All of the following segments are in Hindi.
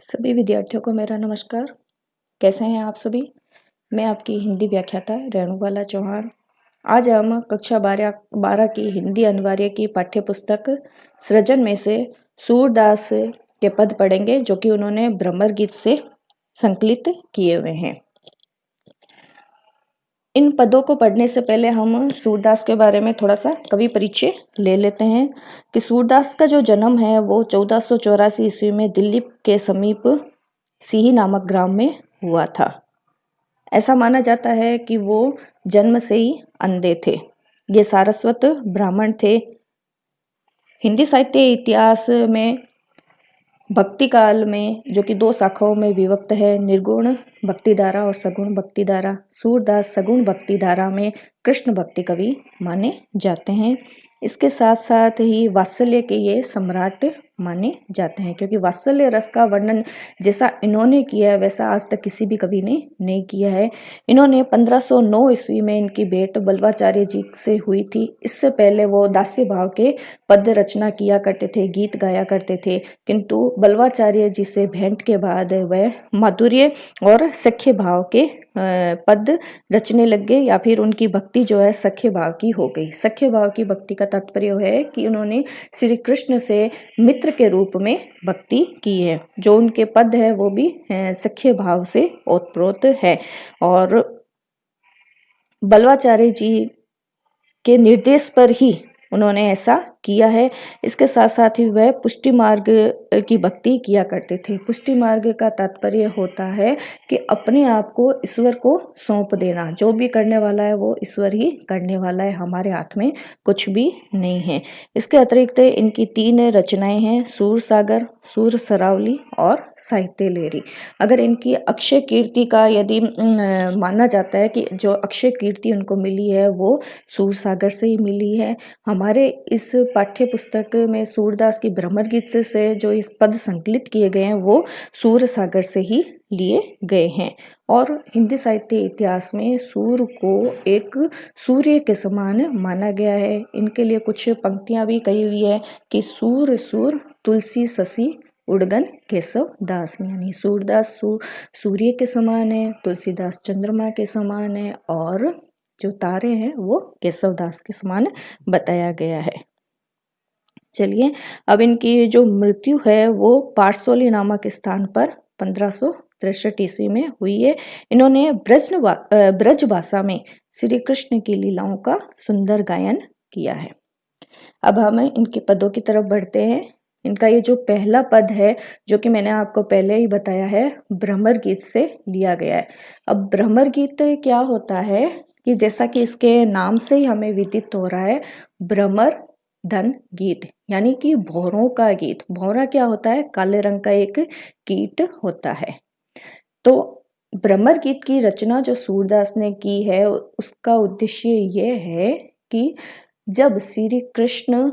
सभी विद्यार्थियों को मेरा नमस्कार। कैसे हैं आप सभी? मैं आपकी हिंदी व्याख्याता रेणुबाला चौहान। आज हम कक्षा 12 की हिंदी अनिवार्य की पाठ्य पुस्तक सृजन में से सूरदास के पद पढ़ेंगे, जो कि उन्होंने भ्रमर गीत से संकलित किए हुए हैं। इन पदों को पढ़ने से पहले हम सूरदास के बारे में थोड़ा सा कवि परिचय ले लेते हैं कि सूरदास का जो जन्म है वो 1484 ईस्वी में दिल्ली के समीप सीही नामक ग्राम में हुआ था। ऐसा माना जाता है कि वो जन्म से ही अंधे थे। ये सारस्वत ब्राह्मण थे। हिंदी साहित्य इतिहास में भक्ति काल में, जो कि दो शाखाओं में विभक्त है, निर्गुण भक्ति धारा और सगुण भक्ति धारा। सूरदास सगुण भक्ति धारा में कृष्ण भक्ति कवि माने जाते हैं। इसके साथ साथ ही वात्सल्य के ये सम्राट माने जाते हैं, क्योंकि वात्सल्य रस का वर्णन जैसा इन्होंने किया है वैसा आज तक किसी भी कवि ने नहीं किया है। इन्होंने 1509 ईस्वी में इनकी भेंट बल्लवाचार्य जी से हुई थी। इससे पहले वो दास्य भाव के पद्य रचना किया करते थे, गीत गाया करते थे, किंतु बल्लवाचार्य जी से भेंट के बाद वह माधुर्य और सख्य भाव के पद रचने लग गए, या फिर उनकी भक्ति जो है सख्य भाव की हो गई। सख्य भाव की भक्ति का तात्पर्य है कि उन्होंने श्री कृष्ण से मित्र के रूप में भक्ति की है। जो उनके पद है वो भी सख्य भाव से ओतप्रोत है, और बल्लवाचार्य जी के निर्देश पर ही उन्होंने ऐसा किया है। इसके साथ साथ ही वह पुष्टि मार्ग की भक्ति किया करते थे। पुष्टि मार्ग का तात्पर्य होता है कि अपने आप को ईश्वर को सौंप देना। जो भी करने वाला है वो ईश्वर ही करने वाला है, हमारे हाथ में कुछ भी नहीं है। इसके अतिरिक्त इनकी 3 रचनाएं हैं, सूर सागर, सूर सरावली और साहित्य लहरी। अगर इनकी अक्षय कीर्ति का यदि माना जाता है कि जो अक्षय कीर्ति उनको मिली है वो सूर सागर से ही मिली है। हमारे इस पाठ्य पुस्तक में सूरदास की भ्रमर गीत से जो इस पद संकलित किए गए हैं वो सूर सागर से ही लिए गए हैं। और हिंदी साहित्य इतिहास में सूर को एक सूर्य के समान माना गया है। इनके लिए कुछ पंक्तियां भी कही हुई है कि सूर सूर तुलसी शशि उड़गन केशव दास, यानी सूरदास सूर्य के समान है, तुलसीदास चंद्रमा के समान है, और जो तारे हैं वो केशव दास के समान बताया गया है। चलिए, अब इनकी जो मृत्यु है वो पारसोली नामक स्थान पर 1563 ईस्वी में हुई है। इन्होंने ब्रज भाषा में श्री कृष्ण की लीलाओं का सुंदर गायन किया है। अब हम इनके पदों की तरफ बढ़ते हैं। इनका ये जो पहला पद है, जो कि मैंने आपको पहले ही बताया है, भ्रमर गीत से लिया गया है। अब भ्रमर गीत क्या होता है कि जैसा कि इसके नाम से ही हमें विदित हो रहा है, भ्रमर धन गीत, यानी कि भौरों का गीत। भौरा क्या होता है? काले रंग का एक कीट होता है। तो भ्रमर गीत की रचना जो सूरदास ने की है उसका उद्देश्य ये है कि जब श्री कृष्ण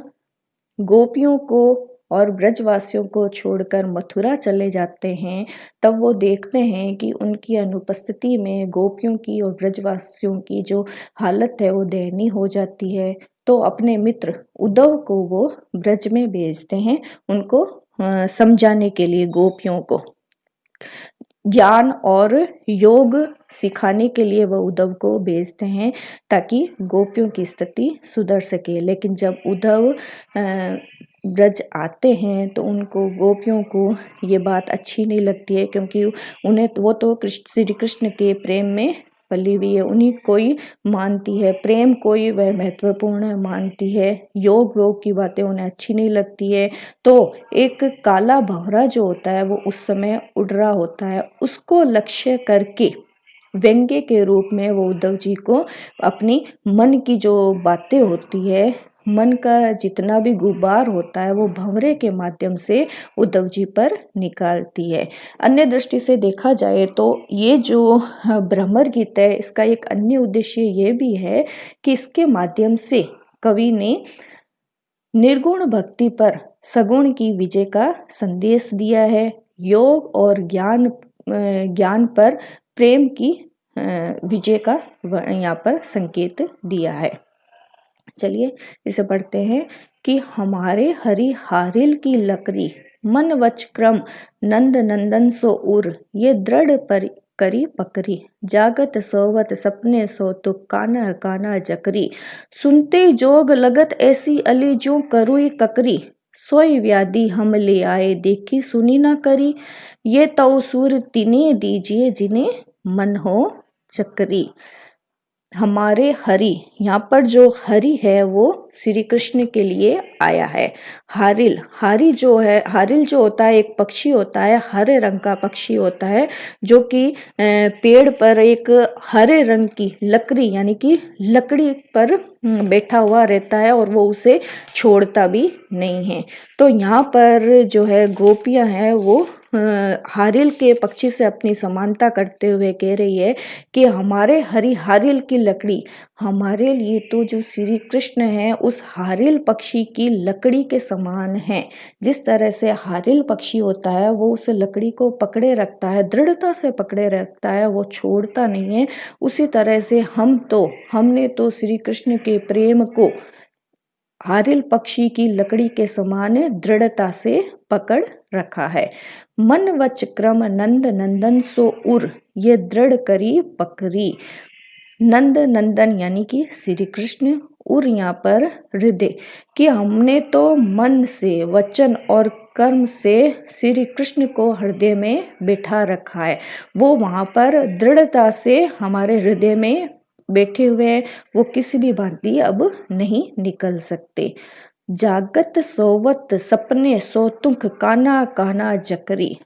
गोपियों को और ब्रजवासियों को छोड़कर मथुरा चले जाते हैं, तब वो देखते हैं कि उनकी अनुपस्थिति में गोपियों की और ब्रजवासियों की जो हालत है वो दयनीय हो जाती है। तो अपने मित्र उद्धव को वो ब्रज में भेजते हैं, उनको समझाने के लिए, गोपियों को ज्ञान और योग सिखाने के लिए वह उद्धव को भेजते हैं ताकि गोपियों की स्थिति सुधर सके। लेकिन जब उद्धव ब्रज आते हैं तो उनको, गोपियों को ये बात अच्छी नहीं लगती है, क्योंकि उन्हें वो तो श्री कृष्ण के प्रेम में पली हुई है, उन्हीं को ही मानती है, प्रेम को ही वह महत्वपूर्ण मानती है। योग वोग की बातें उन्हें अच्छी नहीं लगती है। तो एक काला भंवरा जो होता है वो उस समय उड़ रहा होता है, उसको लक्ष्य करके व्यंग्य के रूप में वो उद्धव जी को अपनी मन की जो बातें होती है, मन का जितना भी गुबार होता है, वो भंवरे के माध्यम से उद्धव जी पर निकालती है। अन्य दृष्टि से देखा जाए तो ये जो भ्रमर गीत है, इसका एक अन्य उद्देश्य ये भी है कि इसके माध्यम से कवि ने निर्गुण भक्ति पर सगुण की विजय का संदेश दिया है। योग और ज्ञान पर प्रेम की विजय का यहाँ पर संकेत दिया है। चलिए इसे पढ़ते हैं कि हमारे हरि हारिल की लकड़ी मन वच क्रम नंद नंदन सो उर, ये दृढ़ पर करी पकरी, जागत सोवत सपने सो तो काना काना जकरी, सुनते जोग लगत ऐसी अली जो करुई ककरी, सोई व्याधि हम ले आए देखी सुनी ना करी, ये तो सुर तिने दीजिए जिन्हें मन हो चकरी। हमारे हरि, यहाँ पर जो हरि है वो श्री कृष्ण के लिए आया है। हारिल, हारी जो है, हारिल जो होता है एक पक्षी होता है, हरे रंग का पक्षी होता है, जो कि पेड़ पर एक हरे रंग की लकड़ी यानी कि लकड़ी पर बैठा हुआ रहता है और वो उसे छोड़ता भी नहीं है। तो यहाँ पर जो है गोपियां हैं वो हारिल के पक्षी से अपनी समानता करते हुए कह रही है कि हमारे हारिल की लकड़ी हमारे लिए तो जो श्री कृष्ण है उस हारिल पक्षी की लकड़ी के समान है। जिस तरह से हारिल पक्षी होता है वो उस लकड़ी को पकड़े रखता है, दृढ़ता से पकड़े रखता है, वो छोड़ता नहीं है, उसी तरह से हमने तो श्री कृष्ण के प्रेम को हारिल पक्षी की लकड़ी के समान दृढ़ता से पकड़ रखा है। मन वच क्रम नंद नंदन सो उर, ये दृढ़ करी पकड़ी। नंद नंदन यानी कि श्री कृष्ण, उर यहाँ पर हृदय, कि हमने तो मन से वचन और कर्म से श्री कृष्ण को हृदय में बिठा रखा है। वो वहाँ पर दृढ़ता से हमारे हृदय में बैठे हुए हैं, वो किसी भी भांति अब नहीं निकल सकते। जागत सोवत सपने सो तुख काना काना जकरी,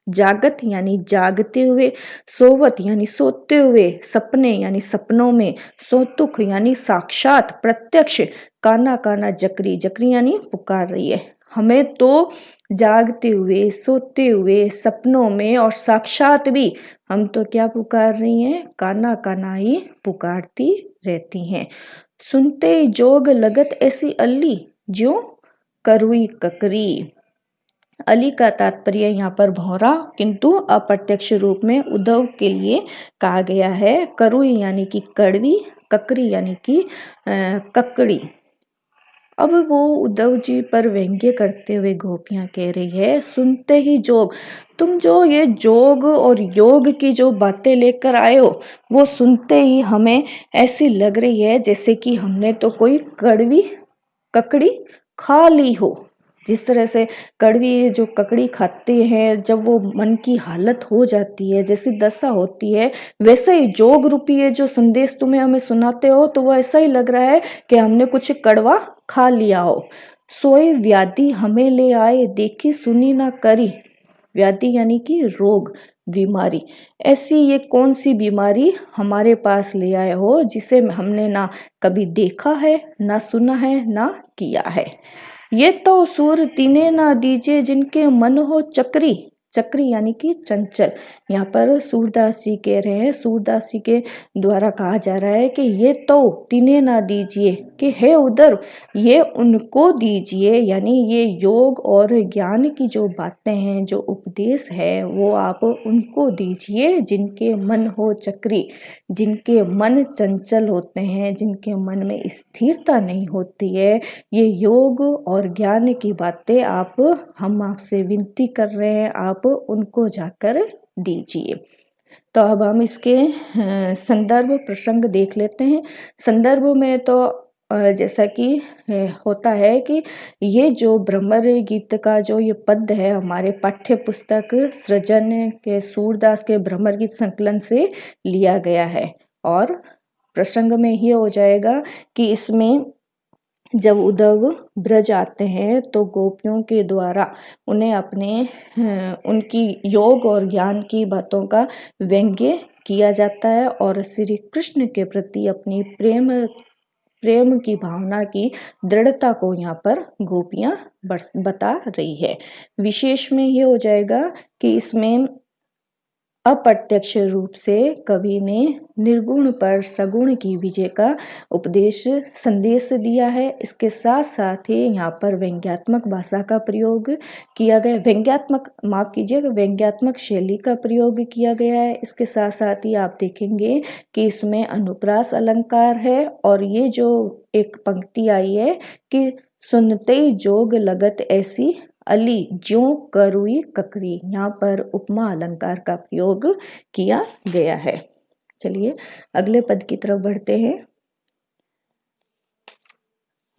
जागत यानी जागते हुए, सोवत यानी सोते हुए, सपने यानी सपनों में, सोतुख यानी साक्षात प्रत्यक्ष, काना काना जकरी, जकरी यानी पुकार रही है। हमें तो जागते हुए, सोते हुए, सपनों में और साक्षात भी हम तो क्या पुकार रही हैं, काना काना ही पुकारती रहती हैं। सुनते जोग लगत ऐसी अली जो करुई ककरी, अली का तात्पर्य यहाँ पर भौरा किंतु अप्रत्यक्ष रूप में उद्धव के लिए कहा गया है। करुई यानी कि कड़वी, ककरी यानी कि ककड़ी। अब वो उद्धव जी पर व्यंग्य करते हुए गोपियां कह रही है, सुनते ही जोग, तुम जो ये जोग और योग की जो बातें लेकर आए हो वो सुनते ही हमें ऐसी लग रही है जैसे कि हमने तो कोई कड़वी ककड़ी खा ली हो। जिस तरह से कड़वी जो ककड़ी खाते हैं जब वो मन की हालत हो जाती है, जैसी दशा होती है, वैसे ही जोग रूपी ये जो संदेश तुम्हें हमें सुनाते हो तो वो ऐसा ही लग रहा है कि हमने कुछ कड़वा खा लिया हो। सोए व्याधि हमें ले आए देखी सुनी ना करी, व्याधि यानी कि रोग, बीमारी, ऐसी ये कौन सी बीमारी हमारे पास ले आए हो जिसे हमने ना कभी देखा है, ना सुना है, ना किया है। ये तो सूर तीने ना दीजिए जिनके मन हो चक्री, चक्री यानी कि चंचल। यहाँ पर सूरदास जी कह रहे हैं, सूरदास जी के द्वारा कहा जा रहा है कि ये तो तीने ना दीजिए, कि हे उधर ये उनको दीजिए, यानी ये योग और ज्ञान की जो बातें हैं, जो उपदेश है वो आप उनको दीजिए जिनके मन हो चक्री, जिनके मन चंचल होते हैं, जिनके मन में स्थिरता नहीं होती है। ये योग और ज्ञान की बातें हम आपसे विनती कर रहे हैं, आप उनको जाकर दीजिए। तो अब हम इसके संदर्भ प्रसंग देख लेते हैं। संदर्भ में तो जैसा कि होता है कि ये जो भ्रमर गीत का जो ये पद है हमारे पाठ्य पुस्तक सृजन के सूरदास के भ्रमर गीत संकलन से लिया गया है। और प्रसंग में ये हो जाएगा कि इसमें जब उद्धव ब्रज आते हैं तो गोपियों के द्वारा उन्हें उनकी योग और ज्ञान की बातों का व्यंग्य किया जाता है और श्री कृष्ण के प्रति अपनी प्रेम की भावना की दृढ़ता को यहाँ पर गोपियां बता रही है। विशेष में ये हो जाएगा कि इसमें अप्रत्यक्ष रूप से कवि ने निर्गुण पर सगुण की विजय का संदेश दिया है। इसके साथ साथ ही यहाँ पर व्यंग्यात्मक भाषा का प्रयोग किया गया, व्यंग्यात्मक शैली का प्रयोग किया गया है। इसके साथ साथ ही आप देखेंगे कि इसमें अनुप्रास अलंकार है और ये जो एक पंक्ति आई है कि सुनते जोग लगत ऐसी अली ज्यों करुई ककड़ी। यहाँ पर उपमा अलंकार का प्रयोग किया गया है। चलिए अगले पद की तरफ बढ़ते हैं।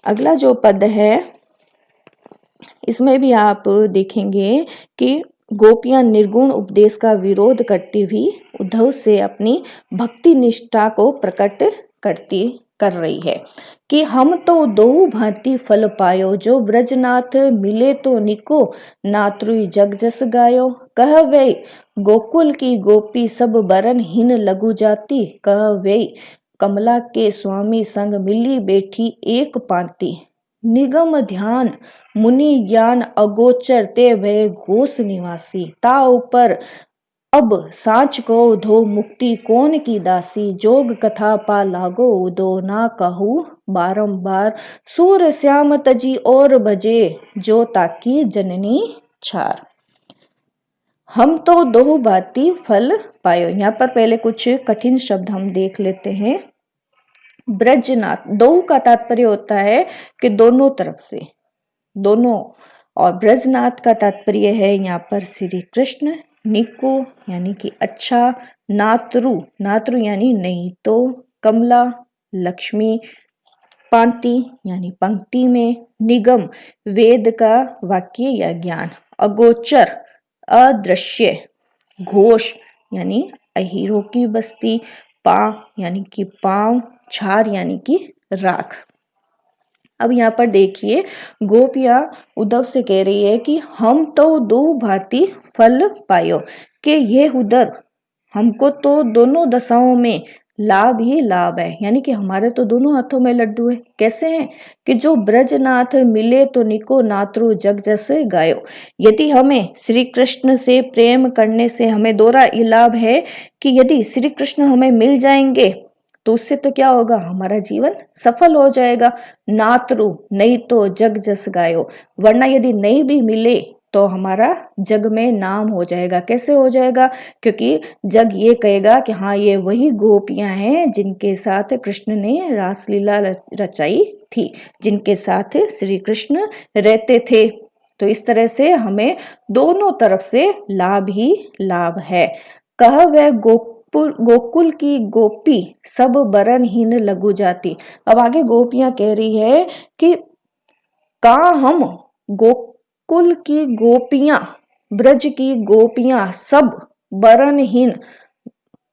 अगला जो पद है इसमें भी आप देखेंगे कि गोपियां निर्गुण उपदेश का विरोध करती हुई उद्धव से अपनी भक्ति निष्ठा को प्रकट कर रही है कि हम तो दो भांति फल पायो, जो ब्रजनाथ मिले तो निको, नातरुई जग जस गायो। कह वे गोकुल की गोपी सब बरन हीन लघु जाति, कह वे कमला के स्वामी संग मिली बैठी एक पांति। निगम ध्यान मुनि ज्ञान अगोचर ते भय घोष निवासी, ता ऊपर अब साँच को धो मुक्ति कौन की दासी। जोग कथा पा लागो उदो, ना कहू बारंबार, सूर श्याम तजी और भजे, जो ताकी जननी छार। हम तो दो भांति फल पायो। यहाँ पर पहले कुछ कठिन शब्द हम देख लेते हैं। ब्रजनाथ, दो का तात्पर्य होता है कि दोनों तरफ से, दोनों, और ब्रजनाथ का तात्पर्य है यहाँ पर श्री कृष्ण। निको यानी कि अच्छा, नातरु, नातरु यानी नहीं तो, कमला लक्ष्मी, पांति यानी पंक्ति में, निगम वेद का वाक्य या ज्ञान, अगोचर अदृश्य, घोष यानी अहीरों की बस्ती, पा यानी कि पांव, छार यानी कि राख। अब यहाँ पर देखिए गोपियां उद्धव से कह रही है कि हम तो दो भांति फल पायो, कि ये उधर हमको तो दोनों दशाओं में लाभ ही लाभ है, यानी कि हमारे तो दोनों हाथों में लड्डू है। कैसे हैं कि जो ब्रजनाथ मिले तो निको, नातरु जग जैसे गायो। यदि हमें श्री कृष्ण से प्रेम करने से हमें दोहरा ये लाभ है कि यदि श्री कृष्ण हमें मिल जाएंगे तो उससे तो क्या होगा, हमारा जीवन सफल हो जाएगा। नातरु नहीं तो जग जस गायो, वरना यदि नहीं भी मिले तो हमारा जग में नाम हो जाएगा। कैसे हो जाएगा, क्योंकि जग ये कहेगा कि हाँ ये वही गोपियां हैं जिनके साथ कृष्ण ने रासलीला रचाई थी, जिनके साथ श्री कृष्ण रहते थे। तो इस तरह से हमें दोनों तरफ से लाभ ही लाभ है। कह वह गोकुल की गोपी सब बरनहीन लघु जाति। अब आगे गोपियां कह रही है कि का हम गोकुल की गोपियां, ब्रज की गोपियां सब बरनहीन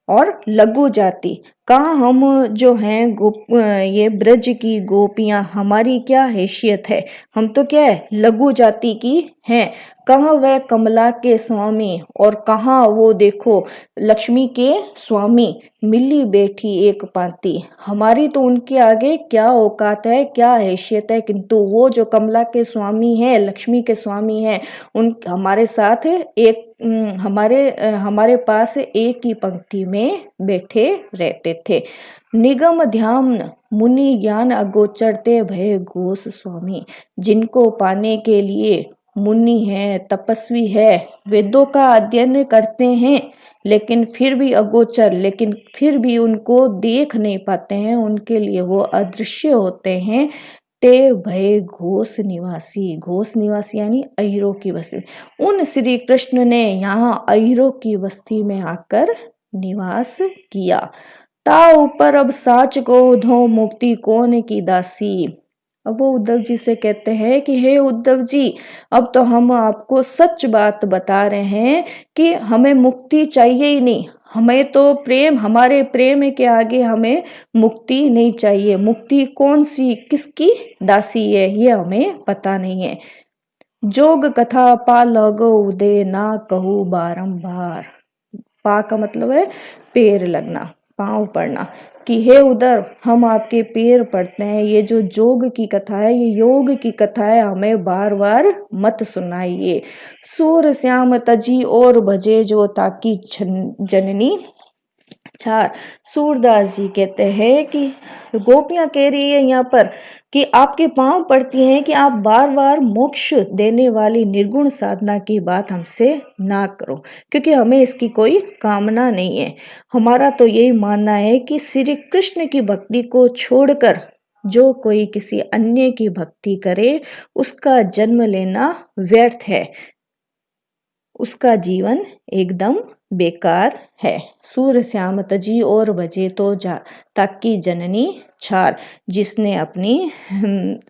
और लघु जाति, कहाँ हम जो हैं ये ब्रज की गोपियां, हमारी क्या हैसियत है, हम तो क्या है लघु जाति की हैं। कहाँ वह कमला के स्वामी, और कहाँ वो देखो लक्ष्मी के स्वामी, मिली बैठी एक पांति। हमारी तो उनके आगे क्या औकात है, क्या हैसियत है, किंतु वो जो कमला के स्वामी है, लक्ष्मी के स्वामी है, उन हमारे साथ एक हमारे पास एक ही पंक्ति में बैठे रहते थे। निगम ध्यान मुनि ज्ञान अगोचरते भय घोष स्वामी। जिनको पाने के लिए मुनि है, तपस्वी है, वेदों का अध्ययन करते हैं, लेकिन फिर भी अगोचर, लेकिन फिर भी उनको देख नहीं पाते हैं, उनके लिए वो अदृश्य होते हैं। ते भय घोष निवासी, घोष निवासी यानी अहिरों की बस्ती। उन श्री कृष्ण ने यहाँ अहिरों की बस्ती में आकर निवास किया। ता ऊपर अब साच को धो मुक्ति कौन की दासी। अब वो उद्धव जी से कहते हैं कि हे उद्धव जी, अब तो हम आपको सच बात बता रहे हैं कि हमें मुक्ति चाहिए ही नहीं, हमें तो प्रेम, हमारे प्रेम के आगे हमें मुक्ति नहीं चाहिए। मुक्ति कौन सी, किसकी दासी है, ये हमें पता नहीं है। जोग कथा पा लगो उदय, ना कहूँ बारंबार। पा का मतलब है पैर लगना, पांव पड़ना, कि हे उधर हम आपके पैर पड़ते हैं। ये जो जोग की कथा है, ये योग की कथा है, हमें बार बार मत सुनाइए। सूर श्याम तजी और भजे, जो ताकि जननी छार। सूरदास जी कहते हैं कि गोपियां कह रही है यहाँ पर कि आपके पांव पड़ती हैं कि आप बार बार मोक्ष देने वाली निर्गुण साधना की बात हमसे ना करो, क्योंकि हमें इसकी कोई कामना नहीं है। हमारा तो यही मानना है कि श्री कृष्ण की भक्ति को छोड़कर जो कोई किसी अन्य की भक्ति करे उसका जन्म लेना व्यर्थ है, उसका जीवन एकदम बेकार है। सूर श्याम तजी और बजे तो जा ताकि जननी छार, जिसने अपनी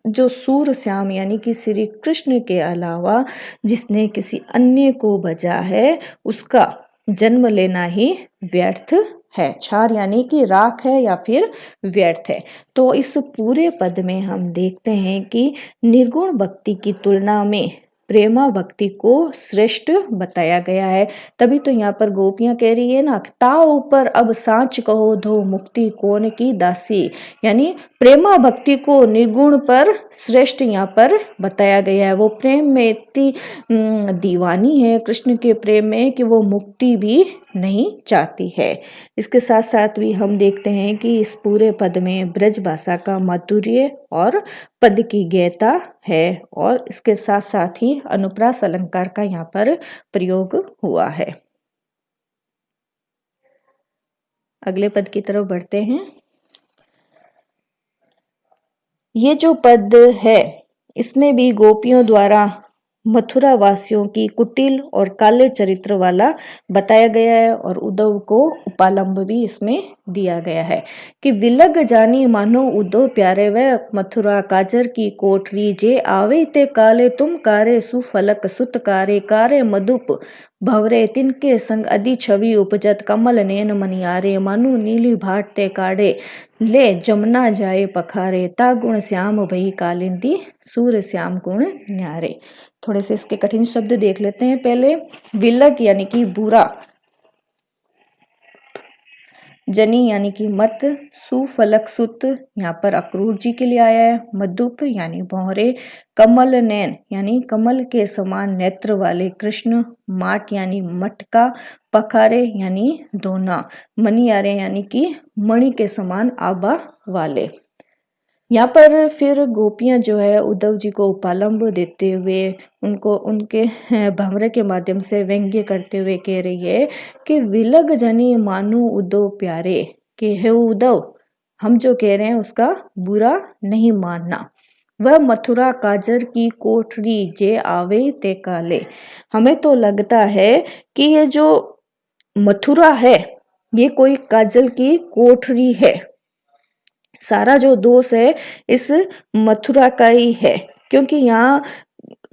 जो सूर श्याम यानी कि श्री कृष्ण के अलावा जिसने किसी अन्य को भजा है उसका जन्म लेना ही व्यर्थ है। छार यानी कि राख है या फिर व्यर्थ है। तो इस पूरे पद में हम देखते हैं कि निर्गुण भक्ति की तुलना में प्रेमा भक्ति को श्रेष्ठ बताया गया है। तभी तो यहाँ पर गोपियां कह रही है ना, ताऊ ऊपर अब सांच कहो धो मुक्ति कौन की दासी, यानी प्रेमा भक्ति को निर्गुण पर श्रेष्ठ यहाँ पर बताया गया है। वो प्रेम में इतनी दीवानी है कृष्ण के प्रेम में कि वो मुक्ति भी नहीं चाहती है। इसके साथ साथ भी हम देखते हैं कि इस पूरे पद में ब्रज भाषा का माधुर्य और पद की गहता है, और इसके साथ साथ ही अनुप्रास अलंकार का यहाँ पर प्रयोग हुआ है। अगले पद की तरफ बढ़ते हैं। ये जो पद है इसमें भी गोपियों द्वारा मथुरा वासियों की कुटिल और काले चरित्र वाला बताया गया है, और उद्धव को उपालंब भी इसमें दिया गया है कि विलग जानी मानो उद्धव प्यारे व मथुरा काजर की कोठरी, जे आवे ते काले तुम कारे सुफलक सुत कारे, कारे मधुप भवरे तिनके संग अदि छवि उपजत, कमल नैन मनियारे मानु नीली भाट ते काढ़े, ले जमुना जाए पखारे, ता गुण श्याम भई कालिंदी सूर श्याम गुण न्यारे। थोड़े से इसके कठिन शब्द देख लेते हैं पहले। विलग यानी कि बुरा, जनी यानी कि मत, सुफलक सुत यहाँ पर अक्रूर जी के लिए आया है, मधुप यानी भौरे, कमल नैन यानी कमल के समान नेत्र वाले कृष्ण, माट यानी मटका, पखारे यानी दोना, मनियारे यानी कि मणि के समान आभा वाले। यहाँ पर फिर गोपियां जो है उद्धव जी को उपालंब देते हुए उनको उनके भंवरे के माध्यम से व्यंग्य करते हुए कह रही है कि विलग जनी मानो उद्धव प्यारे, कि हे उद्धव हम जो कह रहे हैं उसका बुरा नहीं मानना। वह मथुरा काजर की कोठरी जे आवे ते काले, हमें तो लगता है कि ये जो मथुरा है ये कोई काजल की कोठरी है, सारा जो दोष है इस मथुरा का ही है, क्योंकि यहाँ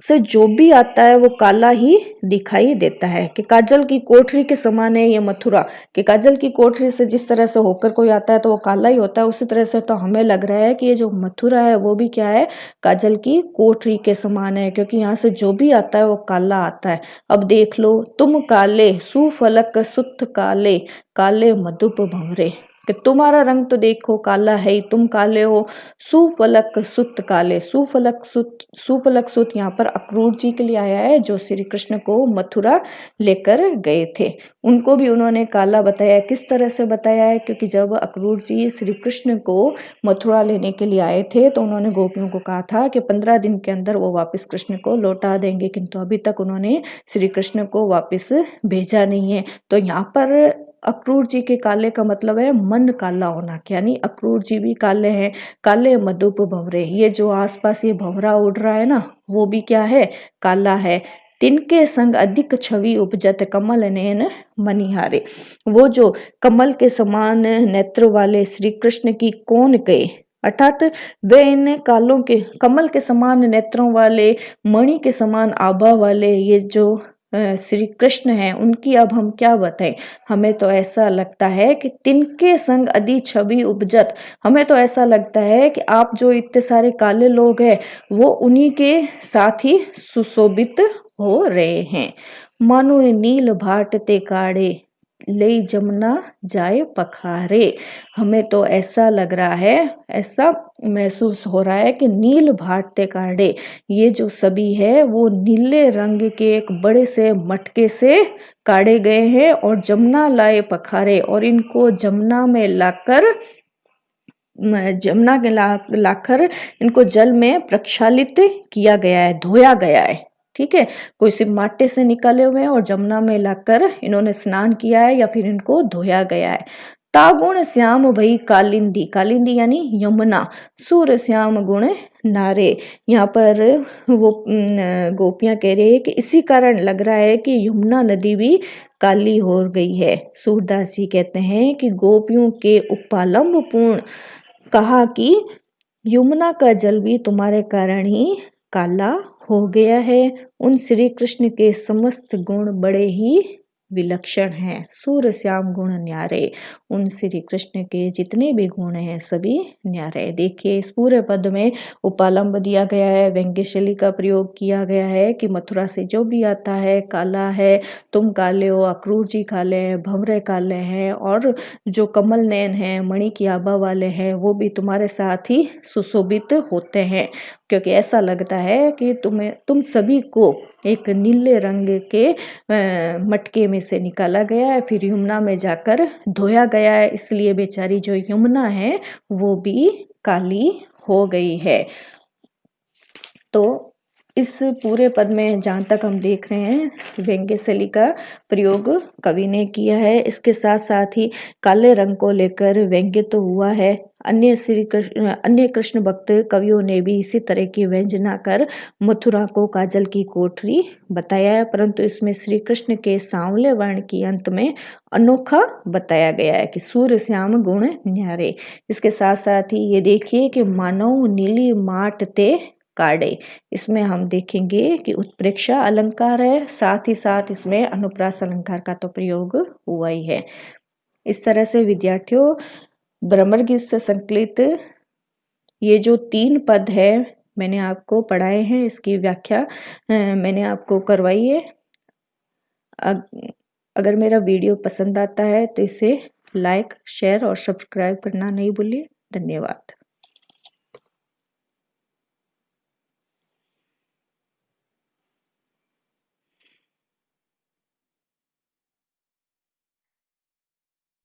से जो भी आता है वो काला ही दिखाई देता है, कि काजल की कोठरी के समान है ये मथुरा, कि काजल की कोठरी से जिस तरह से होकर कोई आता है तो वो काला ही होता है, उसी तरह से तो हमें लग रहा है कि ये जो मथुरा है वो भी क्या है, काजल की कोठरी के समान है, क्योंकि यहाँ से जो भी आता है वो काला आता है। अब देख लो, तुम काले सुफलक सुत काले, काले मधुप भंवरे, कि तुम्हारा रंग तो देखो काला है ही, तुम काले हो, सुफलक सुत काले, सुफलक सुत यहाँ पर अक्रूर जी के लिए आया है जो श्री कृष्ण को मथुरा लेकर गए थे, उनको भी उन्होंने काला बताया। किस तरह से बताया है, क्योंकि जब अक्रूर जी श्री कृष्ण को मथुरा लेने के लिए आए थे तो उन्होंने गोपियों को कहा था कि 15 दिन के अंदर वो वापस कृष्ण को लौटा देंगे, किंतु अभी तक उन्होंने श्री कृष्ण को वापस भेजा नहीं है। तो यहाँ पर अक्रूर जी के काले का मतलब है मन काला होना, यानी अक्रूर जी भी काले हैं। काले मधुप भंवरे, ये जो आसपास ये भंवरा उड़ रहा है ना वो भी क्या है, काला है। तिनके संग अधिक छवि उपजत, कमल नयन मनिहारे, वो जो कमल के समान नेत्र वाले श्री कृष्ण की कौन कहे, अर्थात वे इन कालों के कमल के समान नेत्रों वाले, मणि के समान आभा वाले ये जो श्री कृष्ण हैं उनकी अब हम क्या बताएं। हमें तो ऐसा लगता है कि तिनके संग अधि छवि उपजत, हमें तो ऐसा लगता है कि आप जो इतने सारे काले लोग हैं वो उन्हीं के साथ ही सुशोभित हो रहे हैं। मानो ये नील भाट ते काढ़े, ले जमुना जाए पखारे, हमें तो ऐसा लग रहा है, ऐसा महसूस हो रहा है कि नील भाटते काढ़े, ये जो सभी है वो नीले रंग के एक बड़े से मटके से काढ़े गए हैं और जमुना लाए पखारे, और इनको जमुना में लाकर लाकर इनको जल में प्रक्षालित किया गया है, धोया गया है। ठीक है, कोई सिर्फ माटे से निकाले हुए हैं और जमुना में लाकर इन्होंने स्नान किया है या फिर इनको धोया गया है। तागुण श्याम भई कालिंदी, कालिंदी यानी यमुना, सूर श्याम गुण नारे। यहाँ पर वो गोपियां कह रही है कि इसी कारण लग रहा है कि यमुना नदी भी काली हो गई है। सूरदास जी कहते हैं कि गोपियों के उपालंब पूर्ण कहा कि यमुना का जल भी तुम्हारे कारण ही काला हो गया है। उन श्री कृष्ण के समस्त गुण बड़े ही विलक्षण हैं, सूर श्याम गुण न्यारे। उन श्री कृष्ण के जितने भी गुण हैं सभी न्यारे। देखिए इस पूरे पद में उपालंब दिया गया है, व्यंग्य शैली का प्रयोग किया गया है कि मथुरा से जो भी आता है काला है, तुम काले हो, अक्रूर जी काले हैं, भंवरे काले हैं, और जो कमल नयन है, मणि की आभा वाले हैं, वो भी तुम्हारे साथ ही सुशोभित होते हैं। क्योंकि ऐसा लगता है कि तुम सभी को एक नीले रंग के मटके में से निकाला गया है, फिर यमुना में जाकर धोया गया है, इसलिए बेचारी जो यमुना है वो भी काली हो गई है। तो इस पूरे पद में जहाँ तक हम देख रहे हैं व्यंग्य शैली का प्रयोग कवि ने किया है। इसके साथ साथ ही काले रंग को लेकर व्यंग्य तो हुआ है। अन्य कृष्ण भक्त कवियों ने भी इसी तरह की व्यंजना कर मथुरा को काजल की कोठरी बताया है, परंतु इसमें श्री कृष्ण के सांवले वर्ण की अंत में अनोखा बताया गया है कि सूर्य श्याम गुण न्यारे। इसके साथ साथ ही ये देखिए कि मानव नीली माट ते काढ़े, इसमें हम देखेंगे कि उत्प्रेक्षा अलंकार है, साथ ही साथ इसमें अनुप्रास अलंकार का तो प्रयोग हुआ ही है। इस तरह से विद्यार्थियों भ्रमर गीत से संकलित ये जो 3 पद है मैंने आपको पढ़ाए हैं, इसकी व्याख्या मैंने आपको करवाई है। अगर मेरा वीडियो पसंद आता है तो इसे लाइक, शेयर और सब्सक्राइब करना नहीं भूलिए। धन्यवाद।